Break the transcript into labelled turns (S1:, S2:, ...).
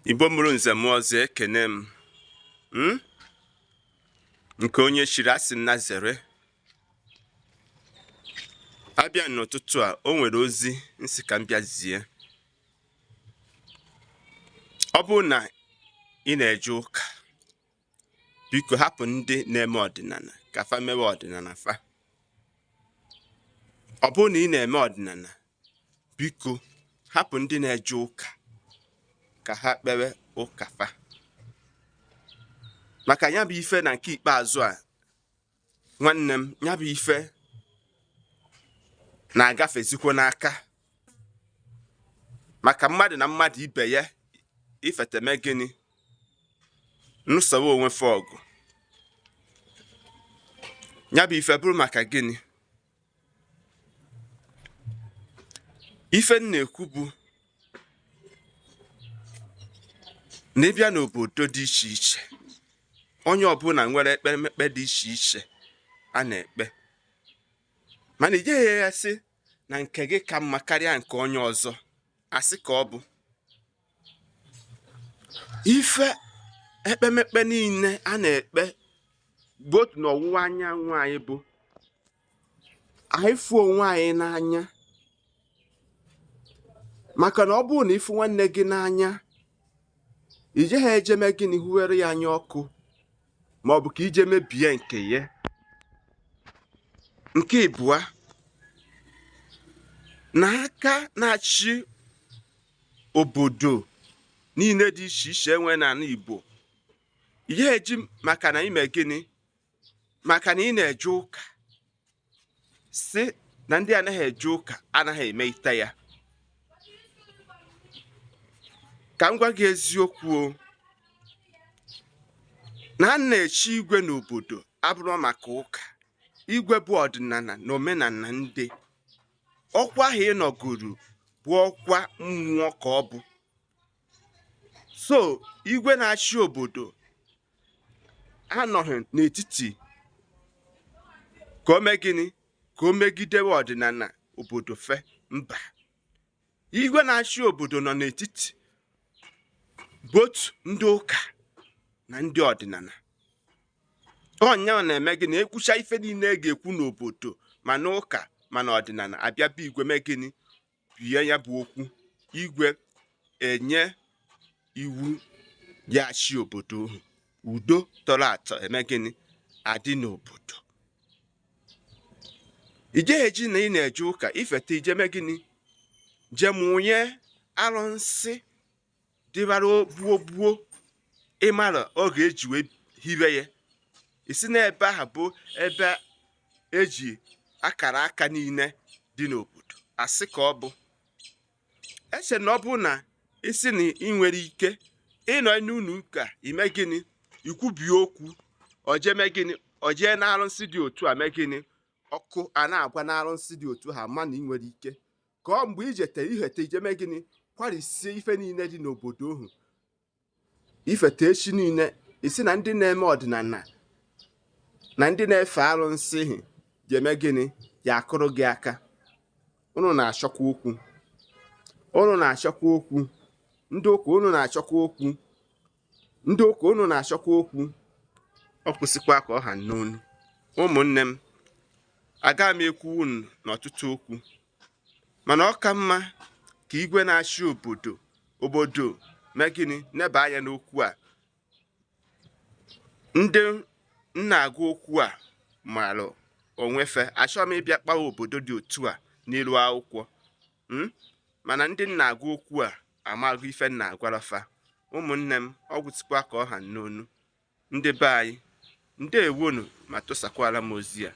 S1: Igbo mụrụ nze m ọzọ ekene m nke onye chiri asị na zere. Abịa n'ụtụtụ a o nwere ozi nsị ka m bịazie. Ọ bụrụ na ị na-eje ụka, biko hapụ ndị na-eme ọdịnala ka fa mewe ọdịnala fa. Ọ bụrụ na ị na-eme ọdịnala, biko hapụ ndị na-eje ụka ka ha kpewe ụka fa. Maka ya bụ ife na nke ikpeazụ a, nwanne m, ya bụ ife na-agafezikwa n'aka. Maka mmadụ na mmadụ ibe ya ifeteme gịnị nụsowe onwe fa ọgụ. Ya bụ ife bụrụ maka gịnị? Ife m na-ekwu bụ na ịbịa n'obodo dị iche iche, onye ọbụla nwere ekpemekpe dị iche iche a na-ekpe, mana ijeghị ya sị na nke gị ka mma karịa nke onye ọzọ, asị ka ọ bụ ife ekpemekpe niile a na-ekpe otu n'ọwụwa anyanwụ anyị bụ anyị fụ onwe anyị n'anya. Maka na ọ bụrụ na ịfụ nwanne gị n'anya, ije ha ejeme gịnị huwere ya anya ọkụ, ma ọ bụ ka ije mebie nke ya. Nke ịbụa, na aka na-achị obodo niile dị iche iche enwe n'ala Igbo, ihe eji maka na ime gịnị, maka na ị na-eje ụka si na ndị anaghị eje ụka anaghị eme ite ya. Ka m gwa gị eziokwu o, na a na-echi igwe n'obodo abụrụ maka ụka. Igwe bụ ọdịnala na omenala ndị. Ọkwa ahụ ị nọgoro bụ ọkwa mmụọ ka ọ bụ. So igwe na-achị obodo anọghị n'etiti ka o mee gịnị, ka o megidewe ọdịnala obodo fe. Mba, igwe na-achị obodo nọ n'etiti both ndị ụka na ndị ọdịnala. Ọnya na-eme gịnị, ekwucha ife niile ga-ekwu n'obodo ma n'ụka ma n'ọdịnala, abịa bụ igwe mee gịnị, bie ya bụ okwu. Igwe enye iwu ya achị obodo ahụ, udo tọrọ atọ eme gịnị, adị n'obodo. Ijeghị eji na ị na-eje ụka ifeta ije mee gịnị, je mụnye arụsị dịbara gbuo ịmara oge eji wee hiwe ya. Isi n'ebe ahụ bụ ebe eji akara aka niile dị n'obodo asị ka ọ bụ. Eche na ọ bụ na isi na ị nwere ike ịnọ n'ụlọ ụka ime gịnị, ikwubie okwu, oje mee gịnị, oje na arụsị dị otu a mee gịnị, ọkụ a na-agwa na arụsị dị otu ha ma na ị nwere ike. Ka ọ mgbe ijete ihete ije mee gịnị, kwarisie ife niile dị n'obodo ahụ. Ifete echi niile isi na ndị na-eme ọdịnala na ndị na-efe arụsị ha ga-eme gịnị, ya akụrụ gị aka. Unu na-achọkwa okwu, unu na-achọkwa okwu, ndị ụka unu na-achọkwa okwu, ndị ụka unu na-achọkwa okwu. Ọ kwụsịkwa ka ọ ha n'onu. Ụmụnne m, agaghị m ekwu unu n'ọtụtụ okwu, mana ọ ka mma ka igwe na-achị obodo mee gịnị, neba anya n'okwu a. Ndị na-agụ okwu a maara onwefe. Achọghị m ịbịa kpawa obodo dị otu a n'ilu akwụkwọ, mana ndị na-agụ okwu a amaghị ife na-agwarafa. Ụmụnne m, ọ gwụsịkwa ka ọ ha n'onu. Ndị be anyị, ndewonu ma tụsakwara m ozi a.